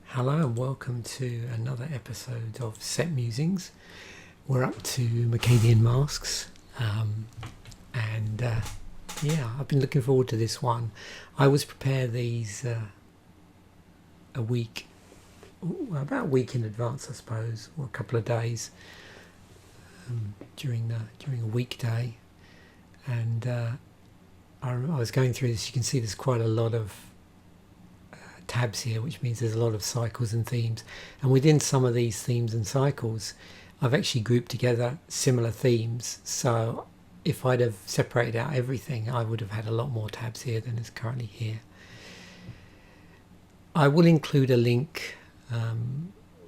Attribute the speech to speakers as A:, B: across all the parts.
A: Hello and welcome to another episode of Set Musings. We're up to Mercadian Masques, and I've been looking forward to this one. I always prepare these about a week in advance, I suppose, or a couple of days during a weekday. And I was going through this. You can see there's quite a lot of tabs here, which means there's a lot of cycles and themes, and within some of these themes and cycles I've actually grouped together similar themes, so if I'd have separated out everything I would have had a lot more tabs here than is currently here. I will include a link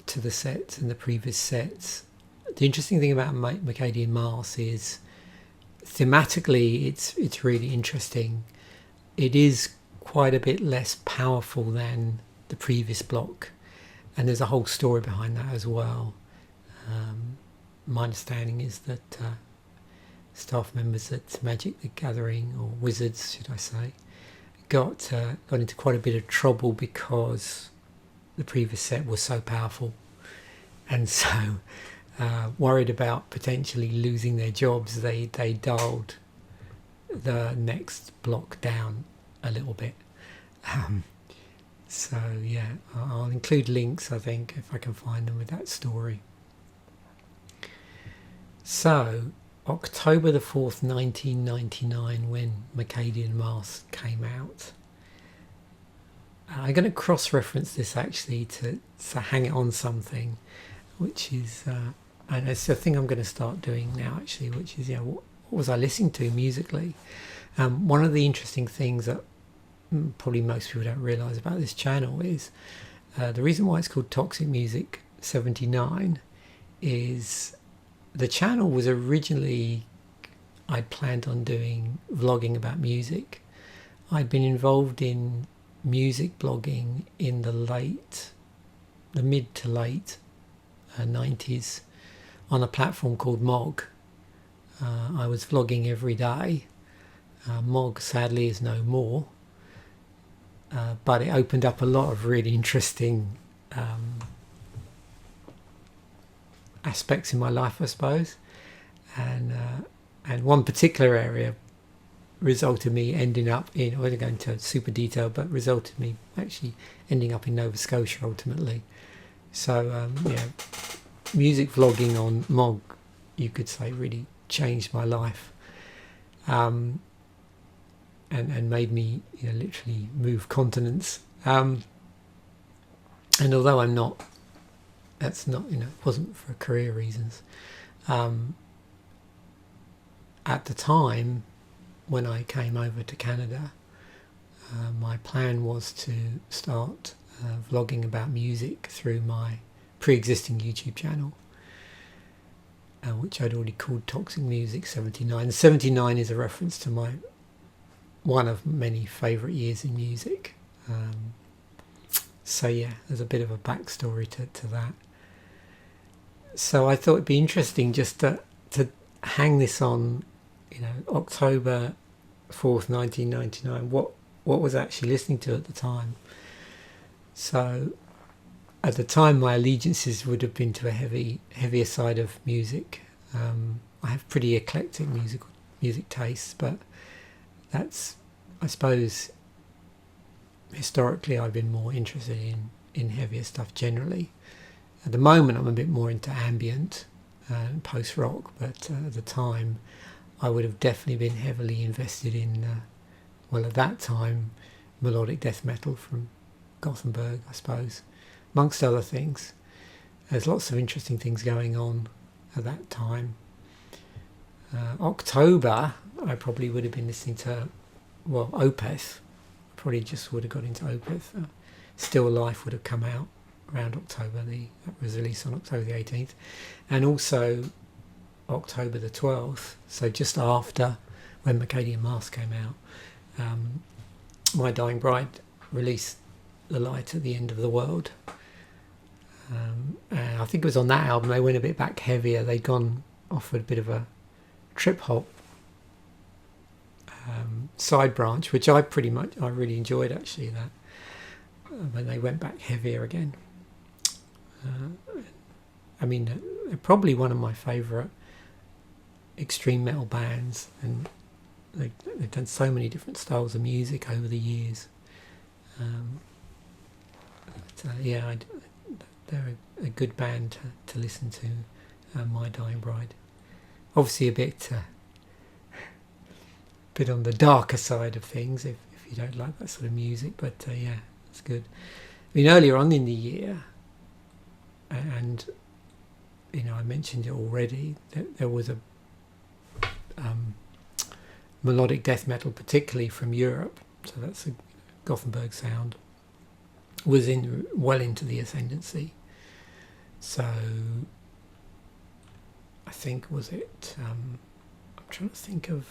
A: to the sets and the previous sets. The interesting thing about Mercadian Masques is thematically it's really interesting. It is quite a bit less powerful than the previous block, and there's a whole story behind that as well. My understanding is that staff members at Magic the Gathering, or Wizards should I say, got into quite a bit of trouble because the previous set was so powerful, and so worried about potentially losing their jobs, they dialed the next block down a little bit. So yeah, I'll include links, I think, if I can find them, with that story. So October the 4th 1999, when Mercadian Masques came out, I'm going to cross-reference this actually to hang it on something, which is and it's a thing I'm going to start doing now actually, which is, what was I listening to musically. One of the interesting things that probably most people don't realise about this channel is the reason why it's called Toxic Music 79 is the channel was originally, I'd planned on doing vlogging about music. I'd been involved in music blogging in the mid to late 90s on a platform called Mog. I was vlogging every day. Mog sadly is no more. But it opened up a lot of really interesting aspects in my life, I suppose, and one particular area resulted me ending up in, I won't go into super detail, but resulted me actually ending up in Nova Scotia ultimately. So music vlogging on Mog, you could say, really changed my life. And made me literally move continents. And although that's not, it wasn't for career reasons. At the time when I came over to Canada, my plan was to start vlogging about music through my pre-existing YouTube channel, which I'd already called Toxic Music 79. 79 is a reference to one of many favourite years in music. So yeah, there's a bit of a backstory to that. So I thought it'd be interesting just to hang this on, October 4th 1999, what was I actually listening to at the time. So at the time my allegiances would have been to a heavier side of music. I have pretty eclectic music tastes, but that's, I suppose, historically I've been more interested in heavier stuff generally. At the moment I'm a bit more into ambient and post-rock, but at the time I would have definitely been heavily invested in, at that time, melodic death metal from Gothenburg, I suppose, amongst other things. There's lots of interesting things going on at that time. October, I probably would have been listening to, Opeth. Probably just would have got into Opeth. Still Life would have come out around October. That was released on October the 18th. And also October the 12th, so just after when Mercadian Masques came out, My Dying Bride released The Light at the End of the World. And I think it was on that album they went a bit back heavier. They'd offered a bit of a trip hop side branch, which I really enjoyed actually, that when they went back heavier again. I mean, they're probably one of my favourite extreme metal bands, and they've done so many different styles of music over the years. Yeah, they're a good band to listen to. My Dying Bride, obviously a bit on the darker side of things if you don't like that sort of music, but yeah, it's good. I mean, earlier on in the year, and you know, I mentioned it already, there was a melodic death metal, particularly from Europe, so that's a Gothenburg sound, was well into the ascendancy. So I think, was it I'm trying to think of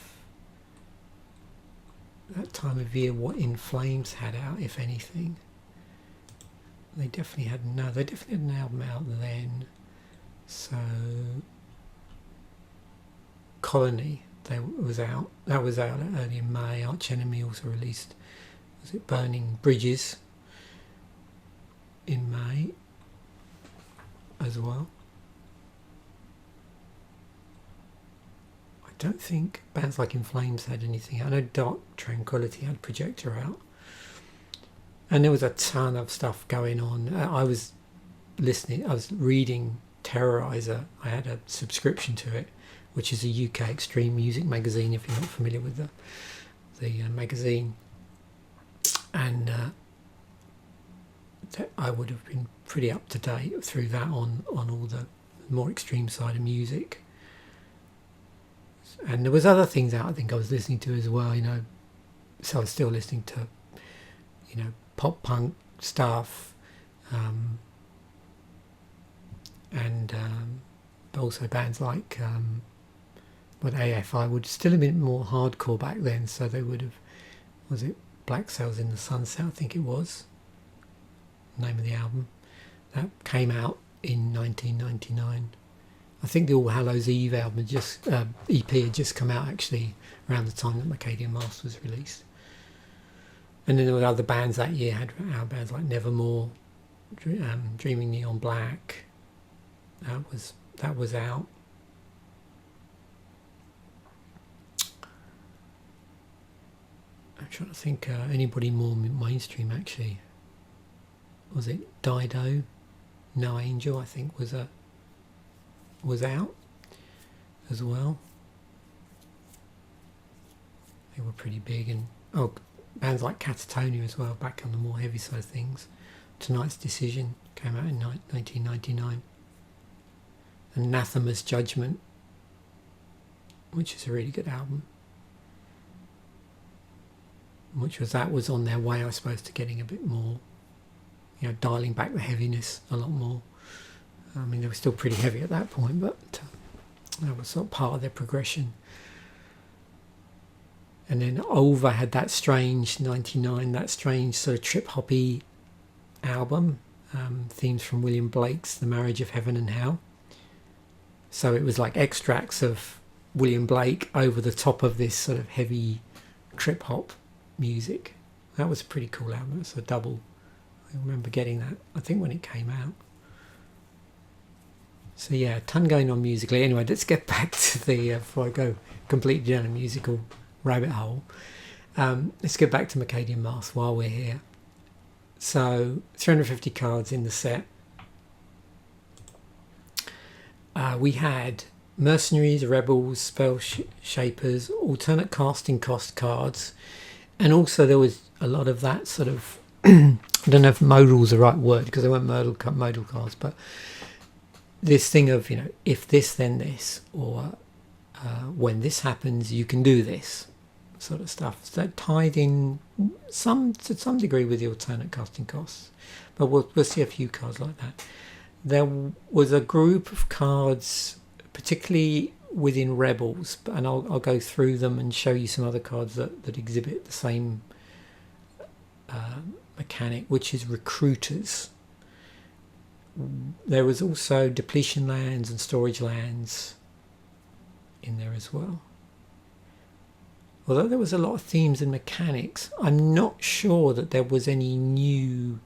A: that time of year what In Flames had out, if anything. They definitely had an album out then. So Colony, that was out early in May. Arch Enemy also released, was it Burning Bridges, in May as well. I don't think bands like In Flames had anything. I know Dark Tranquility had Projector out, and there was a ton of stuff going on. I was reading Terrorizer. I had a subscription to it, which is a UK extreme music magazine, if you're not familiar with the magazine. And I would have been pretty up to date through that on all the more extreme side of music. And there was other things out I think I was listening to as well, you know. So I was still listening to, you know, pop punk stuff, and but also bands like AFI would still a bit more hardcore back then, so they would have, was it Black Sails in the Sunset, I think it was the name of the album, that came out in 1999. I think the All Hallows Eve album EP had just come out actually around the time that Mercadian Masques was released. And then there were other bands that year, had bands like Nevermore, Dreaming Neon Black. That was out. I'm trying to think anybody more mainstream actually. Was it Dido? No Angel, I think, was out as well. They were pretty big. And bands like Catatonia as well, back on the more heavy side of things. Tonight's Decision came out in 1999. And Anathema's Judgment, which is a really good album, which was on their way, I suppose, to getting a bit more, you know, dialing back the heaviness a lot more. I mean, they were still pretty heavy at that point, but that was sort of part of their progression. And then Ulva had that strange 99, that strange sort of trip-hoppy album, themes from William Blake's The Marriage of Heaven and Hell. So it was like extracts of William Blake over the top of this sort of heavy trip-hop music. That was a pretty cool album. It's a double. I remember getting that, I think, when it came out. So yeah, a ton going on musically. Anyway, let's get back to the, before I go completely down a musical rabbit hole, let's get back to Mercadian Masques while we're here. So 350 cards in the set. We had Mercenaries, Rebels, Spell Shapers, alternate casting cost cards, and also there was a lot of that sort of I don't know if modal is the right word because they weren't modal cards, but this thing of, you know, if this then this, or when this happens you can do this sort of stuff. So that tied in to some degree with the alternate casting costs, but we'll see a few cards like that. There was a group of cards, particularly within Rebels, and I'll go through them and show you some other cards that exhibit the same mechanic, which is Recruiters. There was also Depletion Lands and Storage Lands in there as well. Although there was a lot of themes and mechanics, I'm not sure that there was any new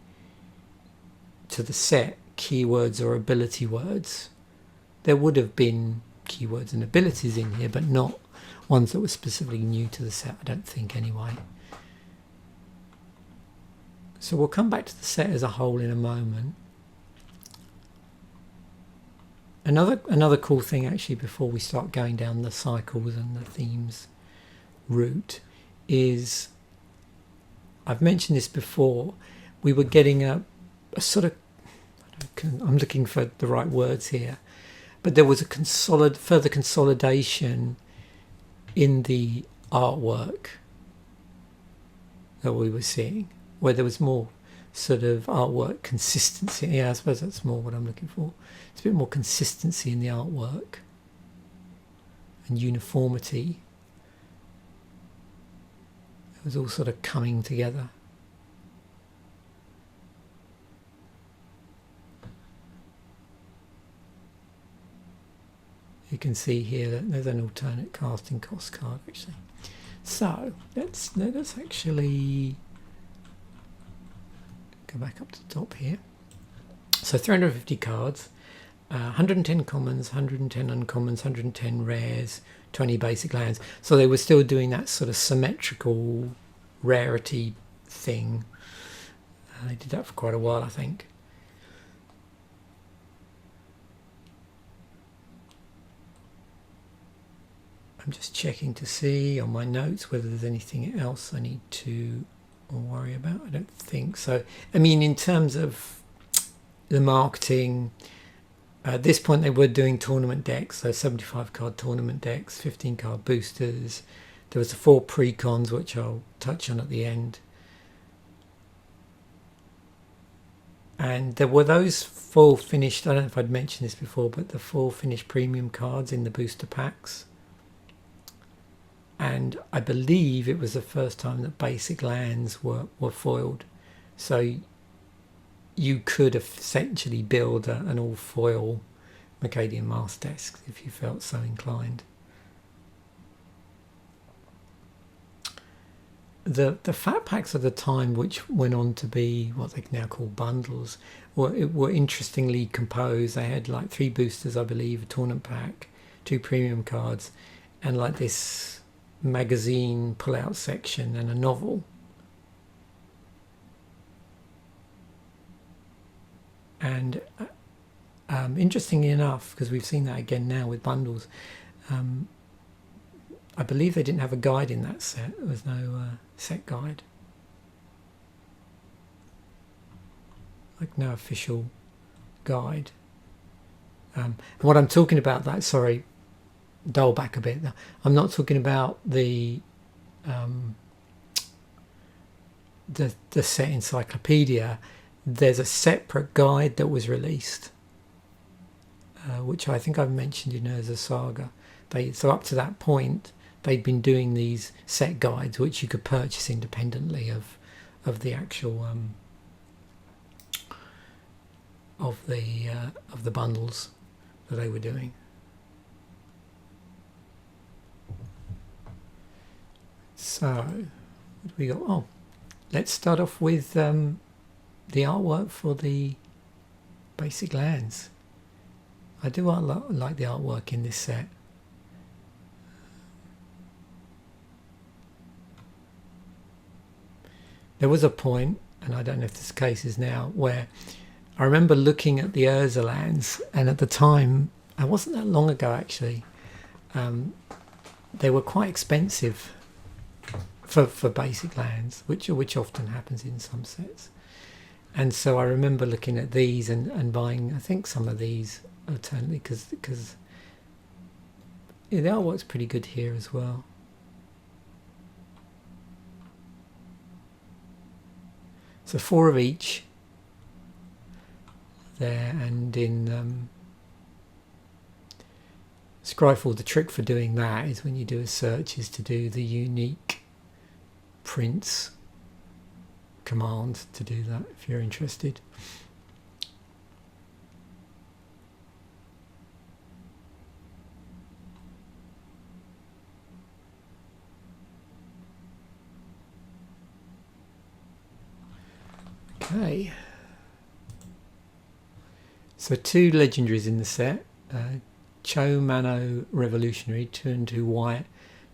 A: to the set keywords or ability words. There would have been keywords and abilities in here, but not ones that were specifically new to the set, I don't think anyway. So we'll come back to the set as a whole in a moment. Another cool thing actually, before we start going down the cycles and the themes route, is, I've mentioned this before, we were getting a sort of, I'm looking for the right words here, but there was a further consolidation in the artwork that we were seeing, where there was more sort of artwork consistency. Yeah, I suppose that's more what I'm looking for. It's a bit more consistency in the artwork and uniformity. It was all sort of coming together. You can see here that there's an alternate casting cost card actually. So let's actually go back up to the top here. So 350 cards, 110 commons, 110 uncommons, 110 rares, 20 basic lands. So they were still doing that sort of symmetrical rarity thing. They did that for quite a while, I think. I'm just checking to see on my notes whether there's anything else I need to worry about. I don't think so. I mean, in terms of the marketing, at this point they were doing tournament decks, so 75 card tournament decks, 15 card boosters. There was the 4 precons, which I'll touch on at the end. And there were those full finished, I don't know if I'd mentioned this before, but the full finished premium cards in the booster packs. And I believe it was the first time that basic lands were foiled. So you could essentially build an all foil Mercadian Masques desk if you felt so inclined. The fat packs at the time, which went on to be what they now call bundles, were interestingly composed. They had like 3 boosters, I believe, a tournament pack, 2 premium cards, and like this magazine pull-out section and a novel. And interestingly enough, because we've seen that again now with bundles, I believe they didn't have a guide in that set. There was no set guide, like no official guide. And what I'm talking about, that, sorry, dull back a bit. I'm not talking about the set encyclopedia. There's a separate guide that was released, which I think I've mentioned in Urza Saga. So up to that point, they'd been doing these set guides, which you could purchase independently of the actual of the bundles that they were doing. So, what do we got? Oh, let's start off with the artwork for the basic lands. I do like the artwork in this set. There was a point, and I don't know if this case is now, where I remember looking at the Urza lands, and at the time, it wasn't that long ago actually, they were quite expensive for basic lands, which often happens in some sets. And so I remember looking at these and buying, I think, some of these alternately, because yeah, the artwork's pretty good here as well. So 4 of each there, and in Scryfall, the trick for doing that is when you do a search is to do the unique prints command to do that if you're interested. Okay. So 2 legendaries in the set. Cho Mano Revolutionary, 2/2 white,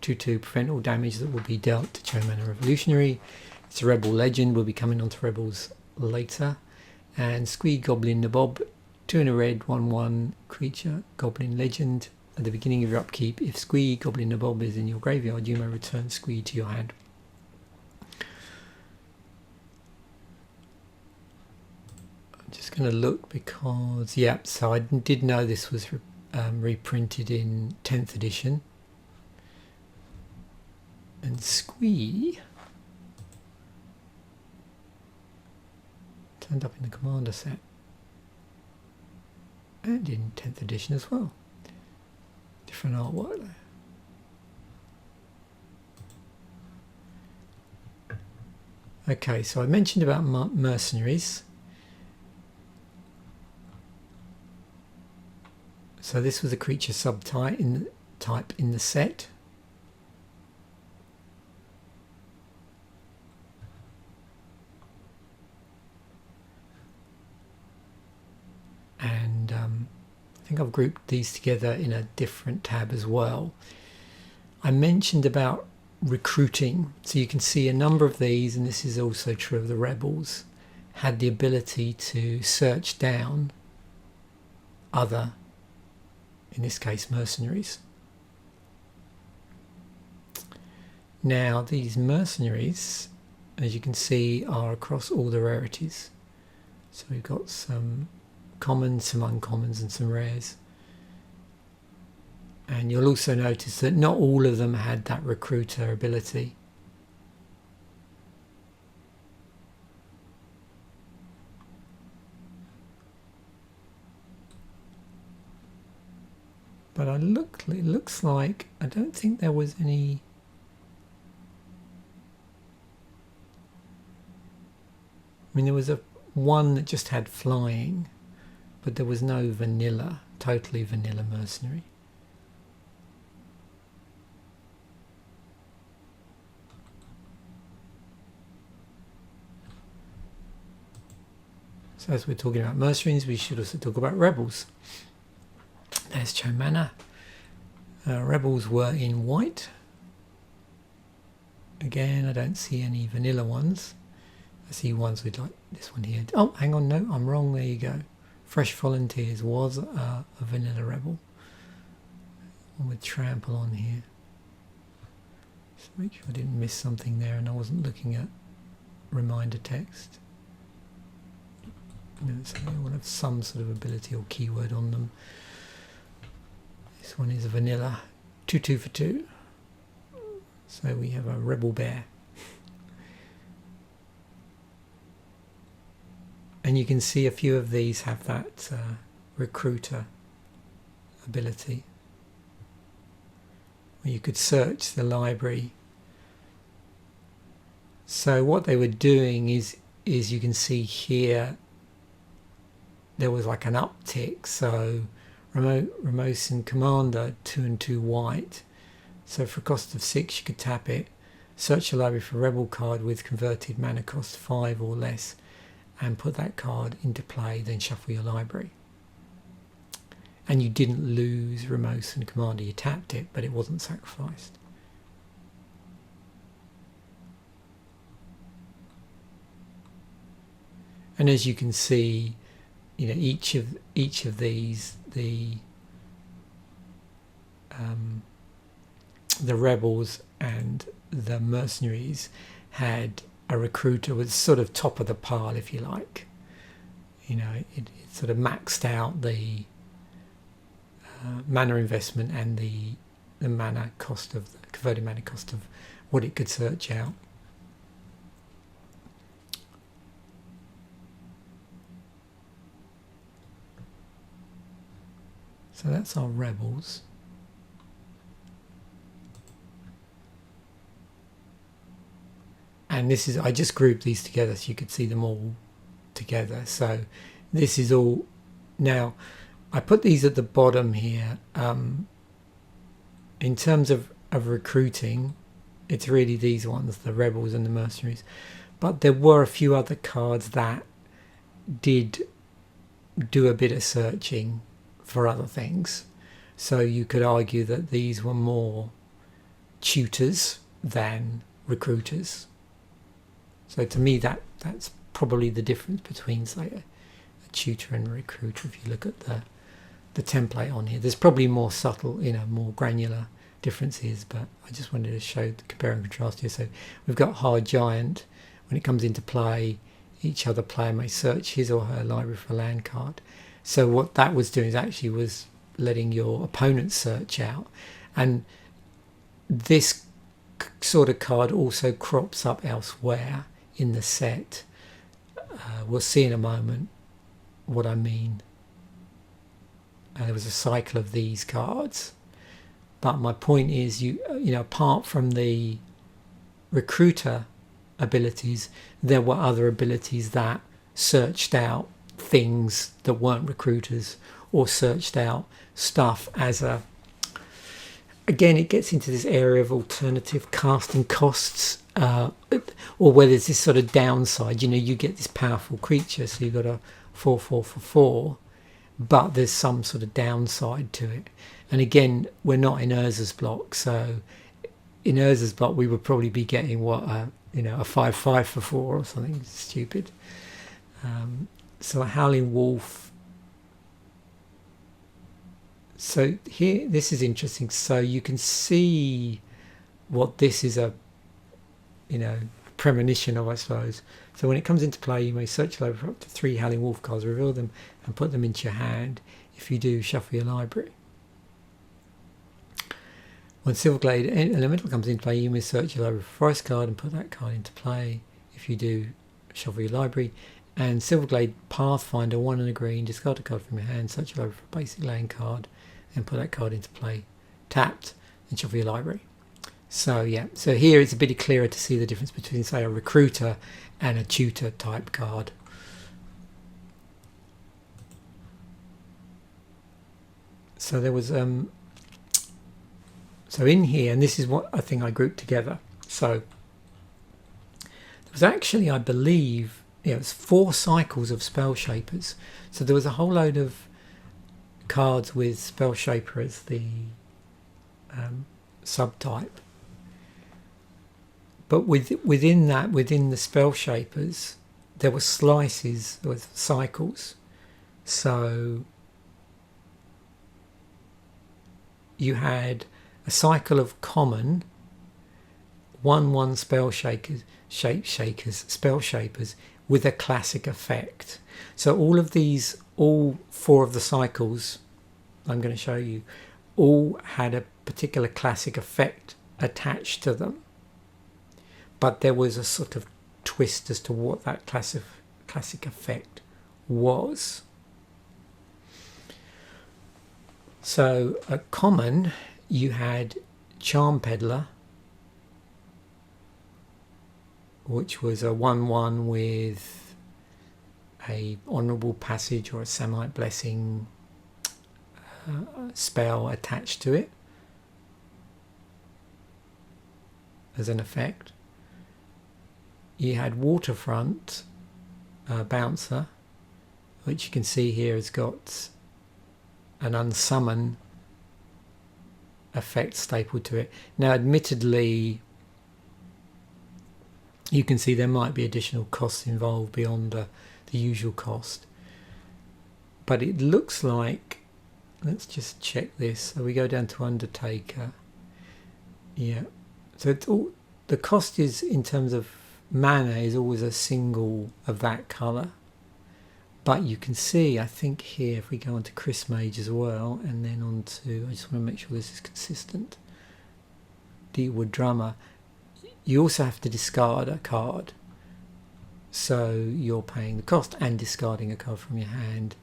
A: 2/2, prevent all damage that will be dealt to Cho Mano Revolutionary. It's a Rebel Legend, will be coming onto Rebels later. And Squid Goblin Nabob, 2 in a red, 1/1 creature, Goblin Legend. At the beginning of your upkeep, if Squid Goblin Nabob is in your graveyard, you may return Squid to your hand. I'm just going to look because, yeah, so I did know this was reprinted in 10th edition. And Squee turned up in the Commander set. And in 10th edition as well. Different artwork there. Okay, so I mentioned about Mercenaries. So this was a creature subtype in the set. And I think I've grouped these together in a different tab as well. I mentioned about recruiting, so you can see a number of these, and this is also true of the Rebels, had the ability to search down other, in this case, mercenaries. Now these mercenaries, as you can see, are across all the rarities. So we've got some commons, some uncommons and some rares. And you'll also notice that not all of them had that recruiter ability. But it looks like, I don't think there was any. I mean, there was one that just had flying, but there was no vanilla, totally vanilla mercenary. So as we're talking about mercenaries, we should also talk about rebels. There's Cho Mana. Rebels were in white. Again, I don't see any vanilla ones. I see ones with like this one here. Oh, hang on, no, I'm wrong. There you go. Fresh Volunteers was a vanilla rebel. One with trample on here. Just make sure I didn't miss something there and I wasn't looking at reminder text. No, so they will have some sort of ability or keyword on them. This one is a vanilla 2/2 for 2. So we have a rebel bear. And you can see a few of these have that recruiter ability, where you could search the library. So what they were doing is you can see here there was like an uptick. So Ramosin Commander 2/2 white. So for a cost of 6 you could tap it, search the library for rebel card with converted mana cost 5 or less, and put that card into play, then shuffle your library. And you didn't lose Ramosin Commander, you tapped it, but it wasn't sacrificed. And as you can see, you know, each of these, the rebels and the mercenaries had a recruiter with sort of top of the pile, if you like. You know, it sort of maxed out the mana investment and the mana cost of the converted mana cost of what it could search out. So that's our rebels. And this is, I just grouped these together so you could see them all together. So this is all, now I put these at the bottom here. In terms of recruiting, it's really these ones, the rebels and the mercenaries. But there were a few other cards that did do a bit of searching for other things. So you could argue that these were more tutors than recruiters. So to me, that's probably the difference between, say, a tutor and a recruiter. If you look at the template on here, there's probably more subtle, more granular differences, but I just wanted to show the compare and contrast here. So we've got Hard Giant. When it comes into play, each other player may search his or her library for a land card. So what that was doing is actually was letting your opponent search out. And this sort of card also crops up elsewhere in the set. We'll see in a moment what I mean. There was a cycle of these cards. But my point is, apart from the recruiter abilities, there were other abilities that searched out things that weren't recruiters, or searched out stuff as a... Again, it gets into this area of alternative casting costs, or where there's this sort of downside. You get this powerful creature, so you've got a 4/4 for 4, but there's some sort of downside to it. And again, we're not in Urza's block, so in Urza's block we would probably be getting a 5/5 for 4 or something stupid. So a Howling Wolf. So here, this is interesting. So you can see what this is a premonition of, I suppose. So when it comes into play, you may search over for up to 3 Howling Wolf cards, reveal them and put them into your hand. If you do, shuffle your library. When Silverglade Elemental comes into play, you may search your library for a forest card and put that card into play. If you do, shuffle your library. And Silverglade Pathfinder, 1 and a green, discard a card from your hand, search your library for a basic land card, and put that card into play. Tapped, and shuffle your library. So yeah, so here it's a bit clearer to see the difference between, say, a recruiter and a tutor type card. So there was so in here, and this is what I think I grouped together. So there was actually, I believe, it's 4 cycles of Spell Shapers. So there was a whole load of cards with Spell Shaper as the subtype. But within the Spell Shapers, there were slices, there were cycles. So you had a cycle of common, 1/1 spell shakers, spell shapers with a classic effect. So all 4 of the cycles I'm going to show you, all had a particular classic effect attached to them. But there was a sort of twist as to what that classic effect was. So at common, you had Charm Peddler, which was a 1/1 with a Honourable Passage or a Samite Blessing spell attached to it as an effect. You had Waterfront Bouncer, which you can see here has got an unsummon effect stapled to it. Now admittedly, you can see there might be additional costs involved beyond the usual cost, but it looks like, let's just check this. So we go down to Undertaker. Yeah, so it's all, the cost is, in terms of mana, is always a single of that colour. But you can see, I think here, if we go on to Chris Mage as well, and then on to, I just want to make sure this is consistent, Deepwood Drummer, you also have to discard a card. So you're paying the cost and discarding a card from your hand,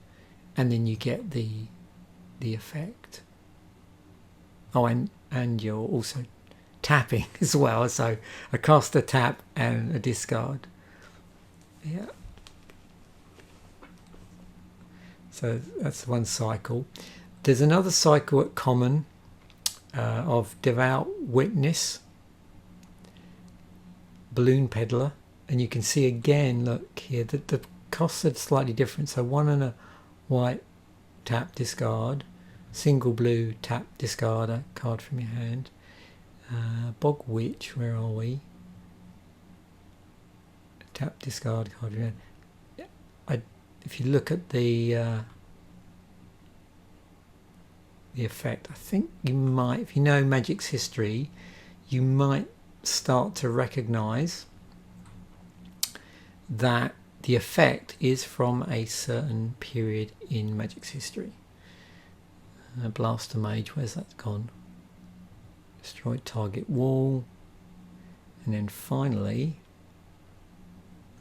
A: and then you get the effect. Oh, and you're also tapping as well, so a cost, a tap, and a discard. Yeah. So that's one cycle. There's another cycle at common of Devout Witness, Balloon Peddler, and you can see again, look here, that the costs are slightly different. So 1 and white, tap, discard. Single blue, tap, discard a card from your hand. Bog Witch, where are we? Tap, discard card from your hand. If you look at the effect, I think you might, if you know Magic's history, you might start to recognize that the effect is from a certain period in Magic's history. Blaster Mage, where's that gone? Destroy target wall. And then finally,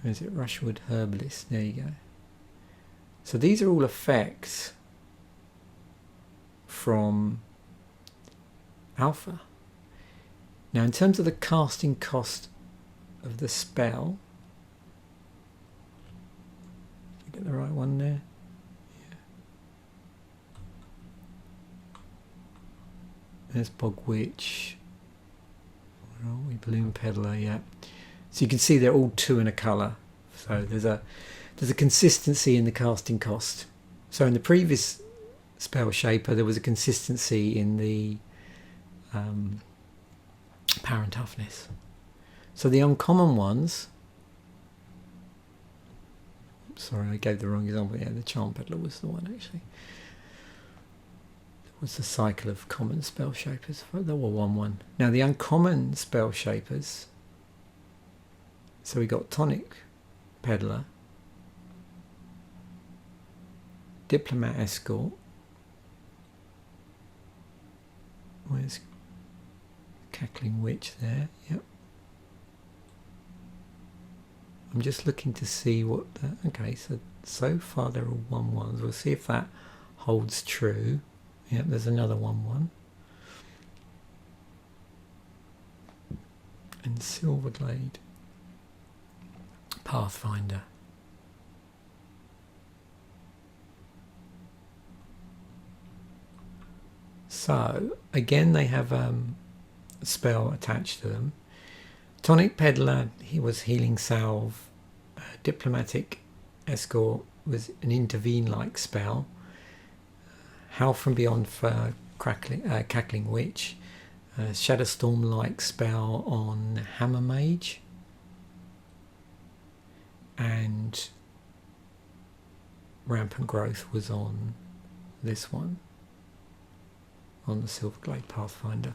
A: where is it? Rushwood Herbalist, there you go. So these are all effects from Alpha. Now in terms of the casting cost of the spell, get the right one there. Yeah. There's Bog Witch. Where are we? Balloon Peddler, yeah. So you can see they're all 2 in a colour. So there's a consistency in the casting cost. So in the previous Spell Shaper there was a consistency in the power and toughness. So the uncommon ones, sorry I gave the wrong example, yeah, the Charm Peddler was the one actually. It was the cycle of common Spell Shapers, they were 1/1. Now the uncommon Spell Shapers, so we got Tonic Peddler, Diplomat Escort, where's Cackling Witch there, yep. I'm just looking to see what okay, so far they're all 1/1s. We'll see if that holds true. Yep, there's another 1/1. And Silverglade Pathfinder. So again they have a spell attached to them. Tonic Peddler, he was Healing Salve. Diplomatic Escort was an intervene-like spell. Howl from Beyond for Cackling Witch. Shadowstorm-like spell on Hammer Mage. And Rampant Growth was on this one, on the Silverglade Pathfinder.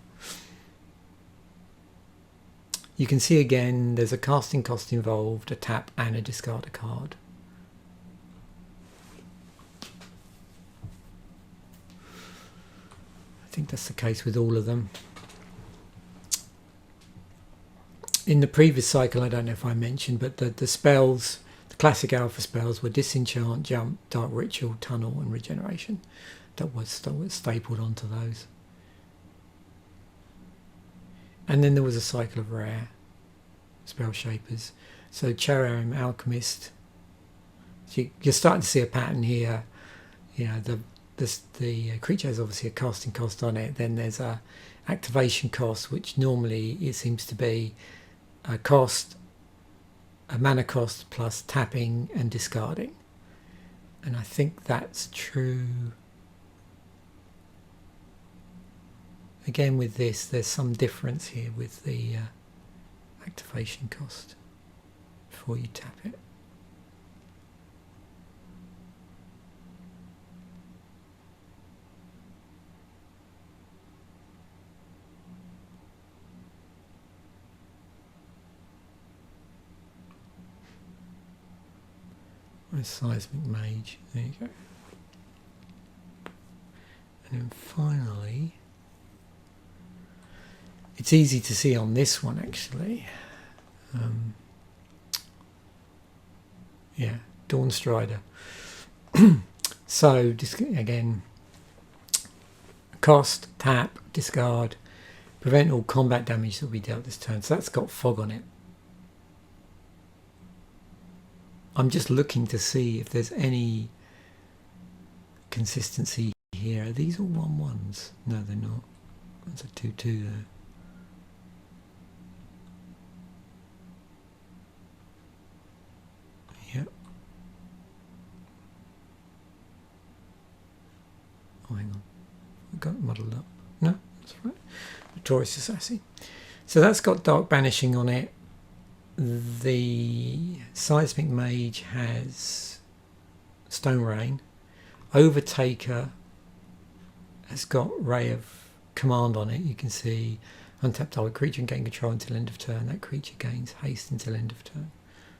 A: You can see again there's a casting cost involved, a tap and a discard a card. I think that's the case with all of them. In the previous cycle, I don't know if I mentioned, but the spells, the classic Alpha spells were Disenchant, Jump, Dark Ritual, Tunnel and Regeneration. That was stapled onto those. And then there was a cycle of rare Spell Shapers. So Charim Alchemist. So you're starting to see a pattern here. You know, the creature has obviously a casting cost on it. Then there's a activation cost, which normally it seems to be a cost, a mana cost plus tapping and discarding. And I think that's true. Again with this, there's some difference here with the activation cost before you tap it. Where's Seismic Mage? There you go. And then finally, it's easy to see on this one actually. Yeah, Dawnstrider. So again, cost, tap, discard, prevent all combat damage that will be dealt this turn. So that's got fog on it. I'm just looking to see if there's any consistency here. Are these all 1/1s? No, they're not. That's a 2/2 there. Yep. got it muddled up. No, that's right. Notorious Assassin. So that's got Dark Banishing on it. The Seismic Mage has Stone Rain. Overtaker has got Ray of Command on it. You can see untap target creature and gain control until end of turn. That creature gains haste until end of turn.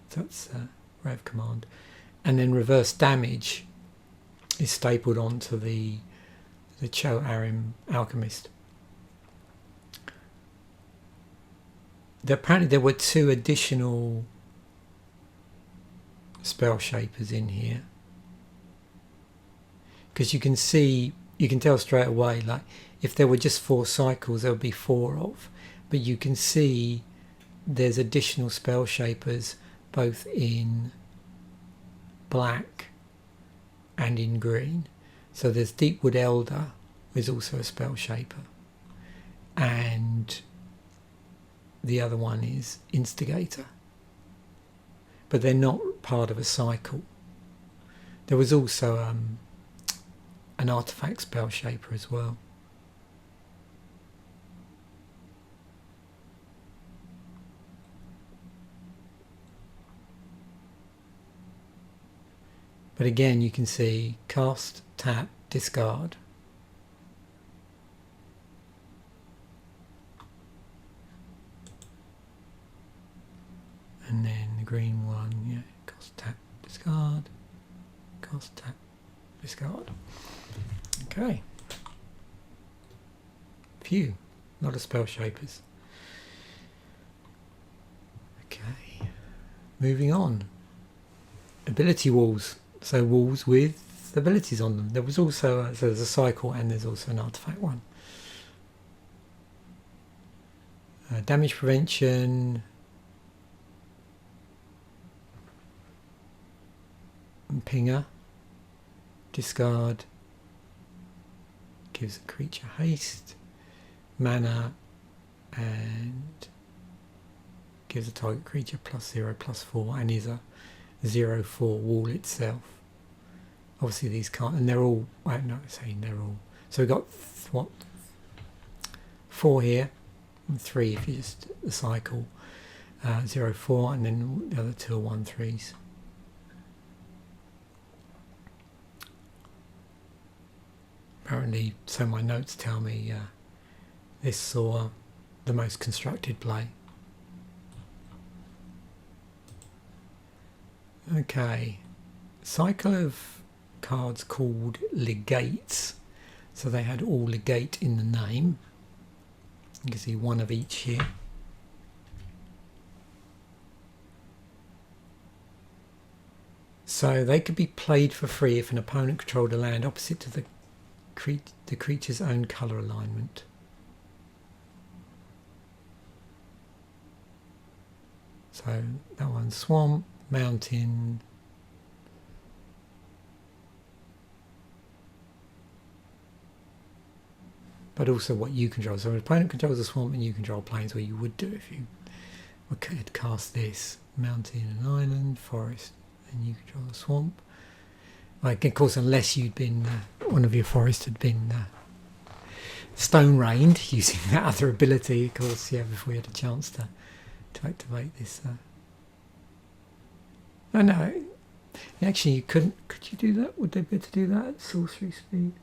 A: So that's Ray of Command. And then reverse damage is stapled onto the Cho Arim Alchemist. Apparently there were 2 additional spell shapers in here, because you can tell straight away, like if there were just 4 cycles there would be 4 of, but you can see there's additional spell shapers both in black and in green. So there's Deepwood Elder, is also a spell shaper, and the other one is Instigator, but they're not part of a cycle. There was also an artifact spell shaper as well. But again, you can see cast, tap, discard. And then the green one, yeah, cast, tap, discard, cast, tap, discard. Okay. Phew, not a spell shapers. Okay, moving on. Ability walls. So walls with abilities on them. There was also so there's a cycle and there's also an artifact one. Damage prevention. Pinger. Discard. Gives a creature haste. Mana. And gives a target creature +0/+4 and is a 0/4 wall itself. Obviously these can't, and they're all, well, no, saying they're all, so we've got what, 4 here and 3 if you just the cycle, 0/4, and then the other 2 are 1/3s. Apparently, so my notes tell me this saw the most constructed play. Okay, cycle of cards called legates, so they had all legate in the name. You can see one of each here. So they could be played for free if an opponent controlled a land opposite to the creature's own colour alignment. So that one's swamp, mountain, but also what you control. So an opponent controls a swamp and you control plains, where you would do if you had cast this. Mountain and island, forest, and you control the swamp. Like, of course, unless you'd been, one of your forests had been stone rained using that other ability, of course, yeah, before we had a chance to activate this. No, actually you couldn't. Could you do that? Would they be able to do that at sorcery speed?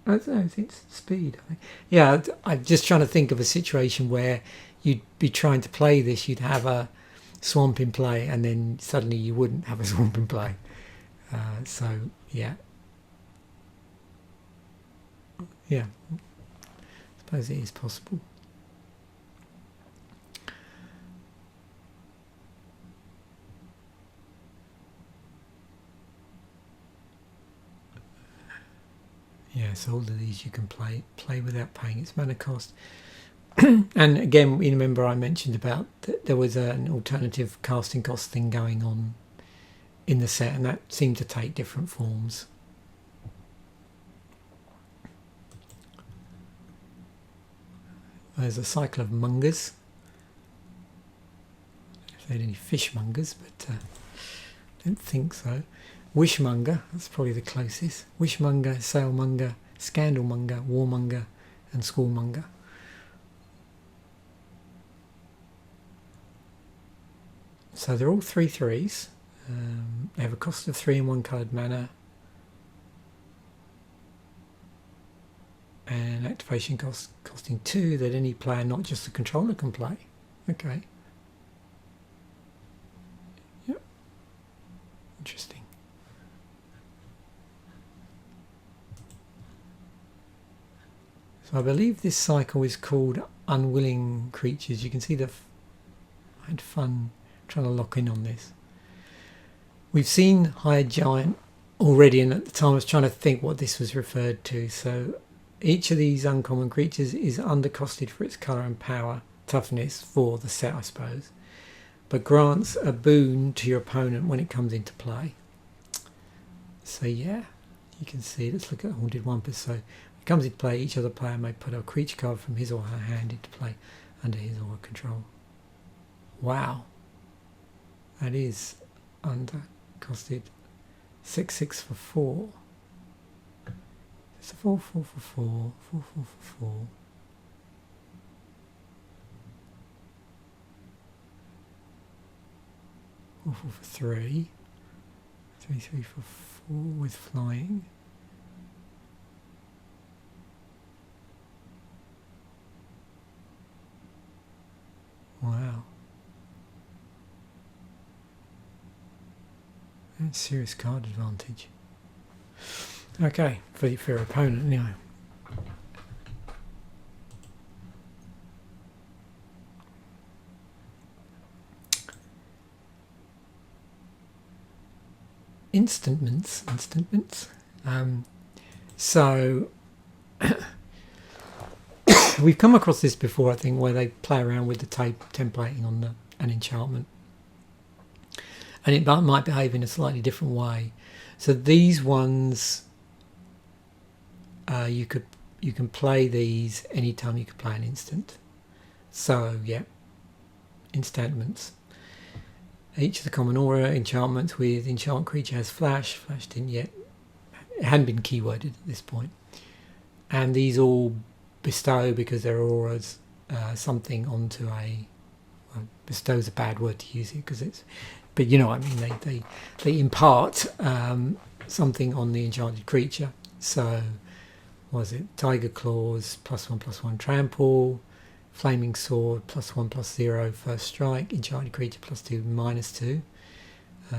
A: I don't know, I think it's speed. I think. Yeah, I'm just trying to think of a situation where you'd be trying to play this, you'd have a swamp in play, and then suddenly you wouldn't have a swamp in play. So, yeah. Yeah, I suppose it is possible. Yeah, so all of these you can play without paying its mana cost. And again, remember I mentioned about that there was an alternative casting cost thing going on in the set, and that seemed to take different forms. There's a cycle of mongers. If they had any fishmongers, but I don't think so. Wishmonger, that's probably the closest. Wishmonger, Salemonger, Scandalmonger, Warmonger, and Squallmonger. So they're all 3/3s. They have a cost of 3 and 1 coloured mana. And activation costing 2 that any player, not just the controller, can play. Okay. Yep. Interesting. So I believe this cycle is called Unwilling Creatures. You can see I had fun trying to lock in on this. We've seen Hired Giant already, and at the time I was trying to think what this was referred to. So each of these uncommon creatures is undercosted for its colour and power, toughness for the set, I suppose, but grants a boon to your opponent when it comes into play. So yeah, you can see, let's look at Haunted Wampus. So when it comes into play, each other player may put a creature card from his or her hand into play under his or her control. Wow, that is undercosted. 6/6 for 4. It's a 4/4 for 4, 4/4 for 4. Four for 3. 3/3 for 4 with flying. Wow. That's serious card advantage. Okay, for your opponent anyway. Instantments. So we've come across this before, I think, where they play around with the templating on an enchantment, and it might behave in a slightly different way. So these ones, you can play these anytime you can play an instant. So yeah, enchantments. Each of the common aura enchantments with enchant creature has flash. Flash it hadn't been keyworded at this point. And these all bestow, because they're auras, something onto bestow's a bad word to use it, because it's, but you know what I mean, they impart something on the enchanted creature. So was it Tiger Claws, +1/+1 trample, Flaming Sword, +1/+0 first strike, enchanted creature +2 -2,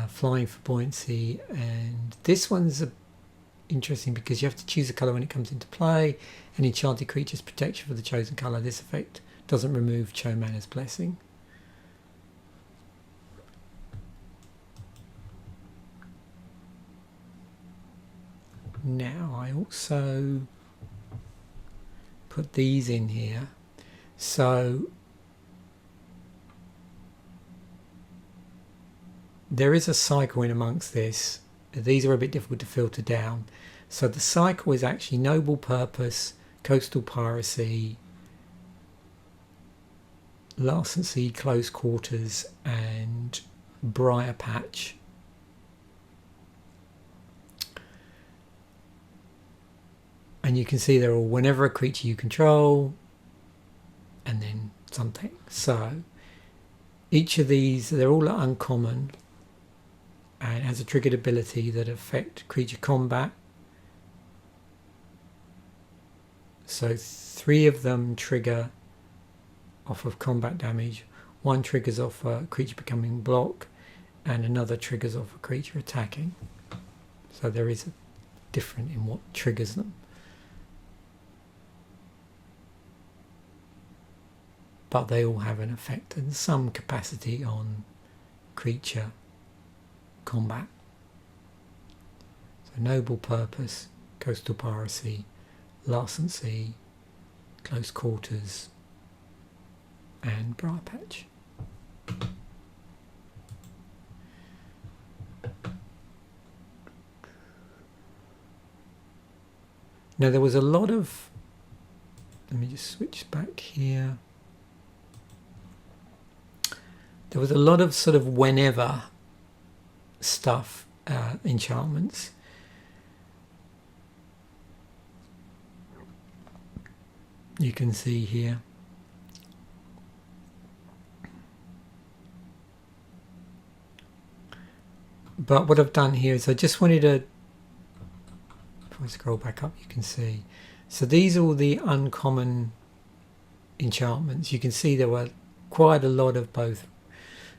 A: flying for buoyancy. And this one's interesting because you have to choose a colour when it comes into play, and enchanted creature's protection for the chosen colour. This effect doesn't remove Chomana's blessing. Now I also put these in here. So there is a cycle in amongst this. These are a bit difficult to filter down. So the cycle is actually Noble Purpose, Coastal Piracy, Larcency, Close Quarters, and Briar Patch. And you can see they're all whenever a creature you control, and then something. So each of these, they're all uncommon and has a triggered ability that affect creature combat. So 3 of them trigger off of combat damage, 1 triggers off a creature becoming block, and another triggers off a creature attacking. So there is a different in what triggers them. But they all have an effect and some capacity on creature combat. So Noble Purpose, Coastal Piracy, Larcency, Close Quarters, and Briar Patch. Now there was a lot of, let me just switch back here. There was a lot of sort of whenever stuff, enchantments. you can see here. But what I've done here is I just wanted to, if I scroll back up you can see, so these are all the uncommon enchantments. You can see there were quite a lot of both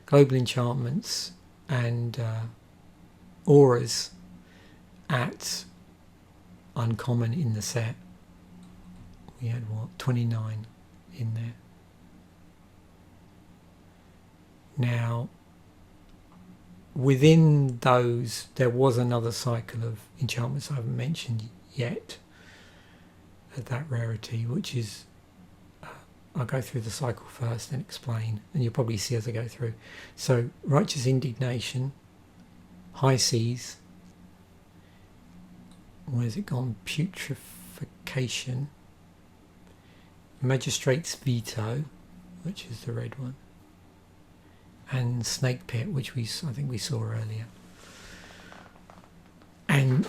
A: global enchantments and auras at uncommon in the set. We had what, 29 in there. Now within those there was another cycle of enchantments I haven't mentioned yet at that rarity, which is I'll go through the cycle first and explain, and you'll probably see as I go through. So Righteous Indignation, High Seas, where's it gone? Putrefaction, Magistrate's Veto, which is the red one, and Snake Pit, which I think we saw earlier. And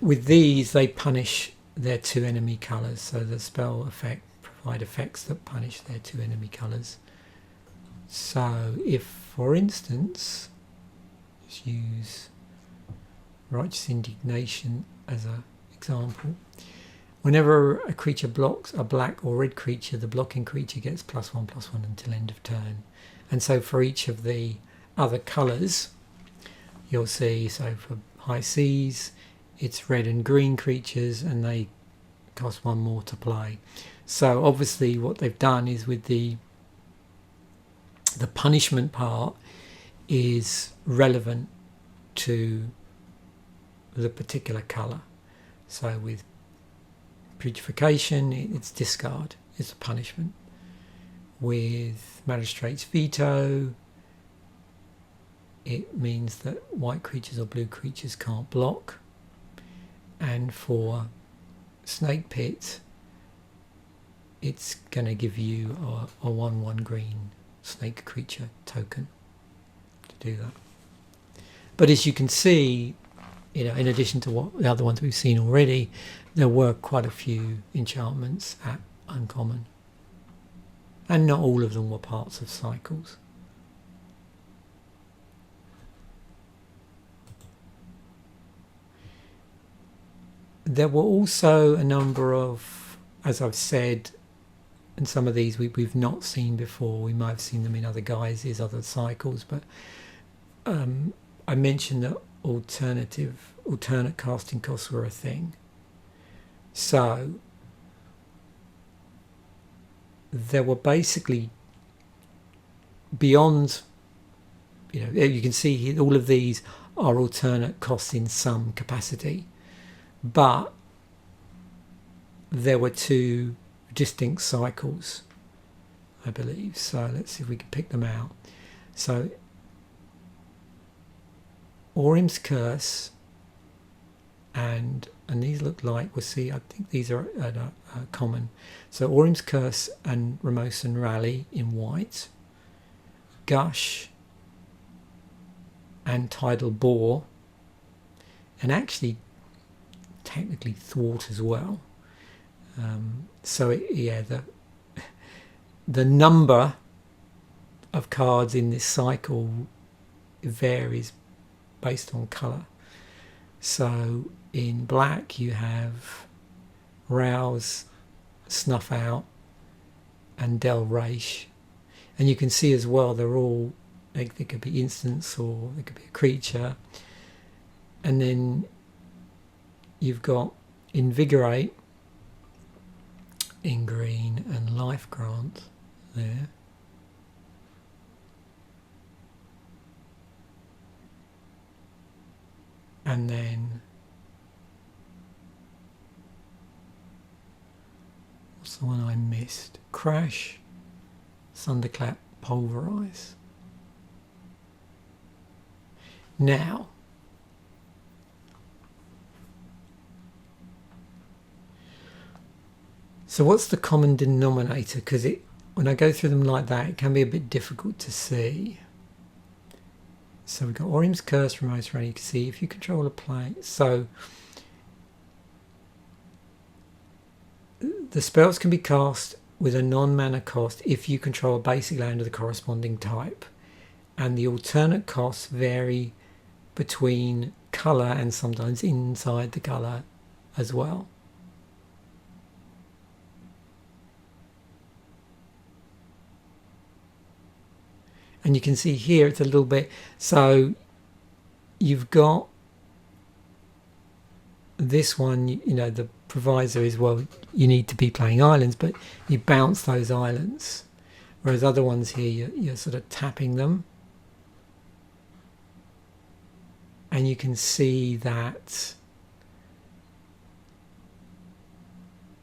A: with these they punish their two enemy colours, so the spell effect provide effects that punish their two enemy colours. So if, for instance, just use Righteous Indignation as an example, whenever a creature blocks a black or red creature, the blocking creature gets +1/+1 until end of turn. And so for each of the other colours you'll see, so for High Seas it's red and green creatures and they cost one more to play. So obviously what they've done is with the punishment part is relevant to the particular colour. So with Putrefaction it's discard, it's a punishment. With Magistrate's Veto it means that white creatures or blue creatures can't block. And for Snake Pit it's going to give you a 1/1 green snake creature token to do that. But as you can see, you know, in addition to what the other ones we've seen already, there were quite a few enchantments at uncommon, and not all of them were parts of cycles. There were also a number of, as I've said, and some of these we've not seen before. We might have seen them in other guises, other cycles, but I mentioned that alternate casting costs were a thing. So there were basically, beyond, you know, you can see here all of these are alternate costs in some capacity, but there were two distinct cycles, I believe. So let's see if we can pick them out. So Orient's Curse, and these look like, we'll see, I think these are common. So Orient's Curse and Ramosan Rally in white, Gush and Tidal Bore, and actually technically Thwart as well. So the number of cards in this cycle varies based on colour. So in black you have Rouse, Snuff Out and Del Raish, and you can see as well they're all, they could be instants or they could be a creature. And then you've got Invigorate in green and Life Grant there. And then what's the one I missed? Crash, Thunderclap, Pulverize. Now so what's the common denominator? Because when I go through them like that, it can be a bit difficult to see. So we've got Orient's Curse, Remote Rally. You can see if you control a plane. So The spells can be cast with a non-mana cost if you control a basic land of the corresponding type, and the alternate costs vary between colour and sometimes inside the colour as well. And you can see here it's a little bit, so you've got this one, you know, the proviso is, well, you need to be playing islands, but you bounce those islands, whereas other ones here you're sort of tapping them, and you can see that.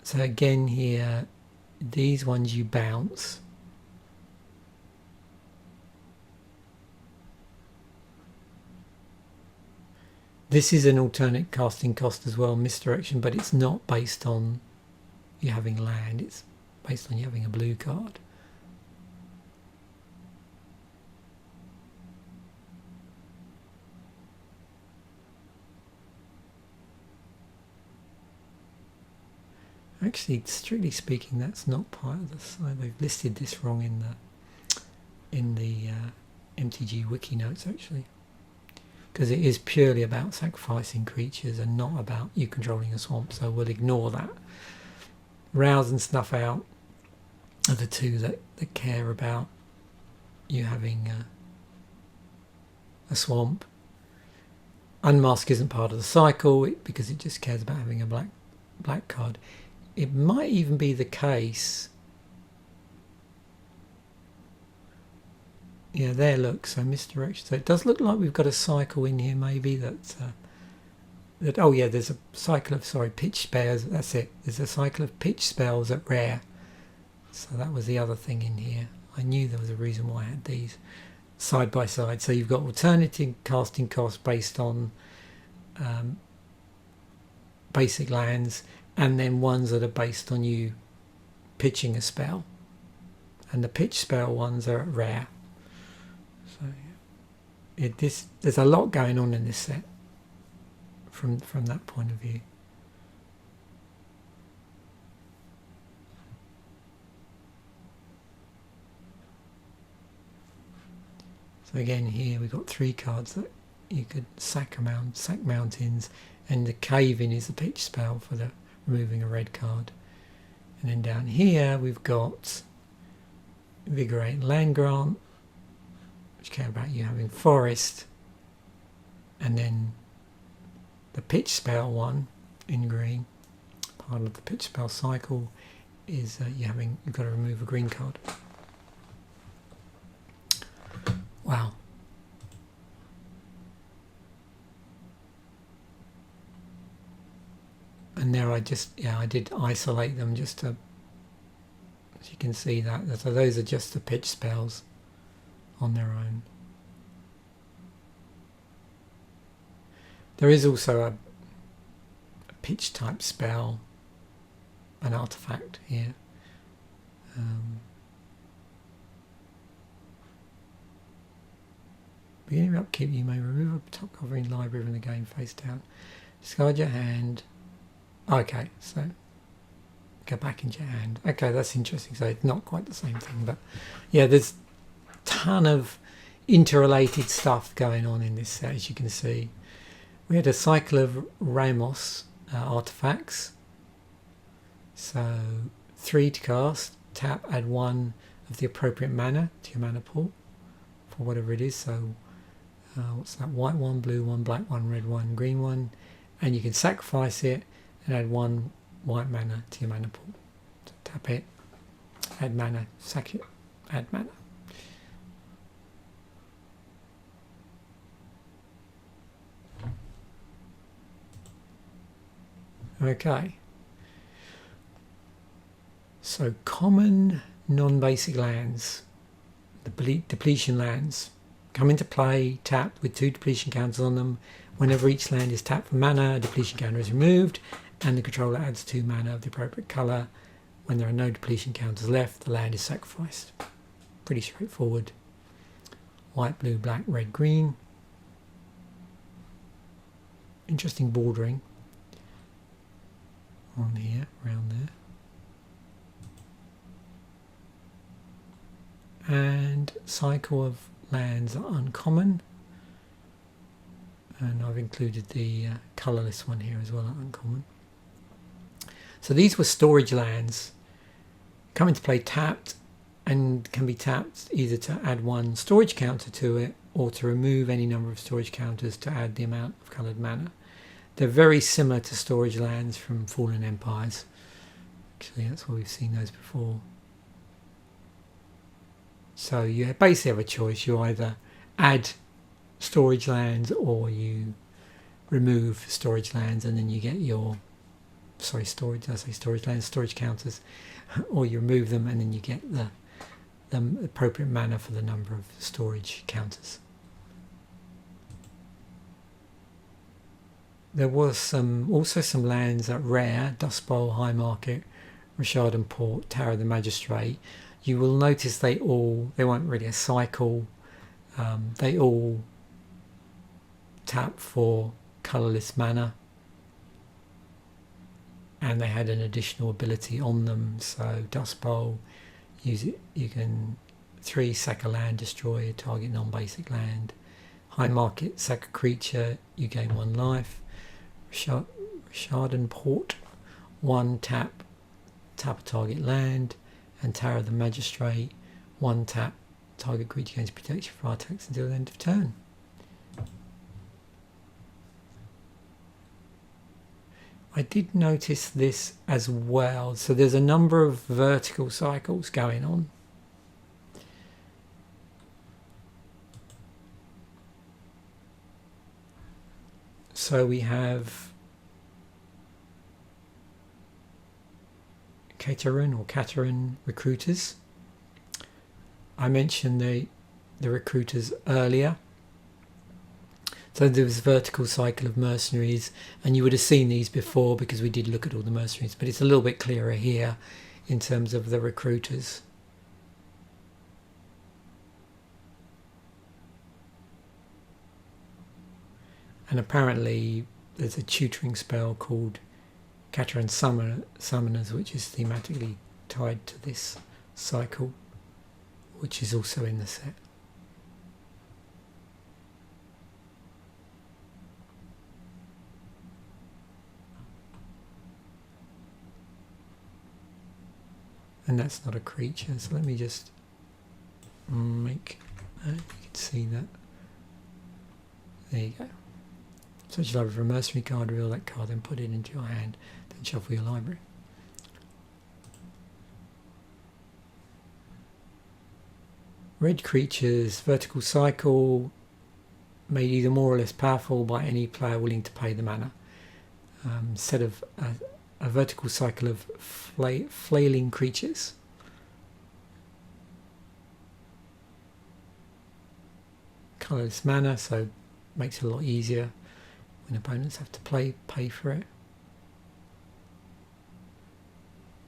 A: So again here, these ones you bounce. This is an alternate casting cost as well, misdirection, but it's not based on you having land, it's based on you having a blue card. Actually, strictly speaking, that's not part of the side. They've listed this wrong in the MTG wiki notes, actually. Because it is purely about sacrificing creatures and not about you controlling a swamp, so we'll ignore that. Rouse and Snuff Out are the two that care about you having a swamp. Unmask isn't part of the cycle because it just cares about having a black card. It might even be the case. Yeah, there, look, so misdirection. So it does look like we've got a cycle in here, maybe, that oh yeah, there's a cycle of, pitch spells, that's it. There's a cycle of pitch spells at rare. So that was the other thing in here. I knew there was a reason why I had these side by side. So you've got alternative casting costs based on basic lands, and then ones that are based on you pitching a spell. And the pitch spell ones are at rare. So there's a lot going on in this set from that point of view. So again here we've got 3 cards that you could sack mountains, and the cave-in is the pitch spell for the removing a red card. And then down here we've got Invigorate Land Grant, which care about you having forest, and then the pitch spell one in green, part of the pitch spell cycle, is you've got to remove a green card. Wow. And there I did isolate them just to, as you can see that, so those are just the pitch spells on their own. There is also a pitch type spell, an artifact here. Beginning of upkeep, you may remove a top covering library from the game face down. Discard your hand. Okay, so go back into your hand. Okay, that's interesting. So it's not quite the same thing, but yeah, there's a ton of interrelated stuff going on in this set, as you can see. We had a cycle of Ramos artifacts. So 3 to cast, tap, add 1 of the appropriate mana to your mana pool for whatever it is. So what's that? White 1, blue 1, black 1, red 1, green 1, and you can sacrifice it and add 1 white mana to your mana pool. So tap it, add mana, sack it, add mana. Okay. So common non-basic lands, the Depletion Lands, come into play tapped with 2 depletion counters on them. Whenever each land is tapped for mana, a depletion counter is removed, and the controller adds 2 mana of the appropriate colour. When there are no depletion counters left, the land is sacrificed. Pretty straightforward. White, blue, black, red, green. Interesting bordering on here, around there. and cycle of lands are uncommon, and I've included the colourless one here as well, uncommon. So these were storage lands, come into play tapped, and can be tapped either to add one storage counter to it or to remove any number of storage counters to add the amount of coloured mana. They're very similar to storage lands from Fallen Empires. Actually, that's where we've seen those before. So you basically have a choice. You either add storage lands or you remove storage lands, and then you get your storage lands, storage counters, or you remove them and then you get the appropriate mana for the number of storage counters. There was also some lands at rare: Dust Bowl, High Market, Richard and Port, Tower of the Magistrate. You will notice they weren't really a cycle. They all tap for colourless mana, and they had an additional ability on them. So Dust Bowl, use it. You can 3 sack a land, destroy a target non-basic land. High Market, sack a creature, you gain 1 life. Richard and Port, 1 tap a target land. And Tower of the Magistrate, 1 tap, target creature gains protection for attacks until the end of turn. I did notice this as well. So there's a number of vertical cycles going on. So we have Cateran recruiters. I mentioned the recruiters earlier. So there was a vertical cycle of mercenaries, and you would have seen these before because we did look at all the mercenaries, but it's a little bit clearer here in terms of the recruiters. And apparently there's a tutoring spell called Cateran Summoners, which is thematically tied to this cycle, which is also in the set. And that's not a creature, so let me just make you can see that. There you go. Search your library for a mercenary card, reveal that card, then put it into your hand, then shuffle your library. Red creatures, vertical cycle, made either more or less powerful by any player willing to pay the mana. Instead of a vertical cycle of flailing creatures. Colourless mana, so makes it a lot easier when opponents have to pay for it.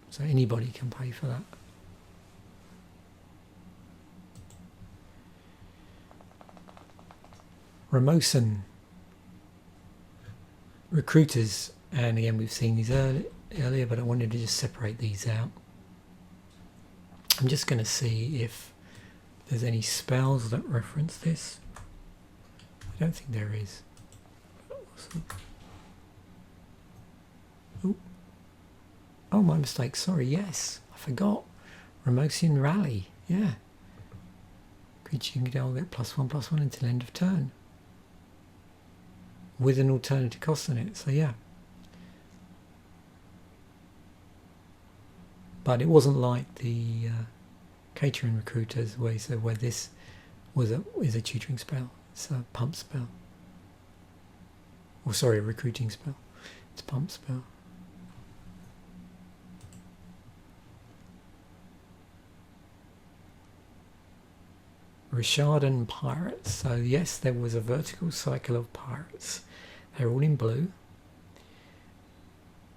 A: So anybody can pay for that. Ramosan recruiters, and again we've seen these earlier, but I wanted to just separate these out. I'm just going to see if there's any spells that reference this. I don't think there is. Oh, my mistake, sorry, yes, I forgot. Ramosan Rally, yeah. Creature you can get +1/+1 until end of turn, with an alternative cost on it, so yeah. But it wasn't like the catering recruiters where this is a tutoring spell. It's a pump spell. Or sorry, a recruiting spell. It's a pump spell. Rishardan Pirates. So yes, there was a vertical cycle of pirates. They're all in blue.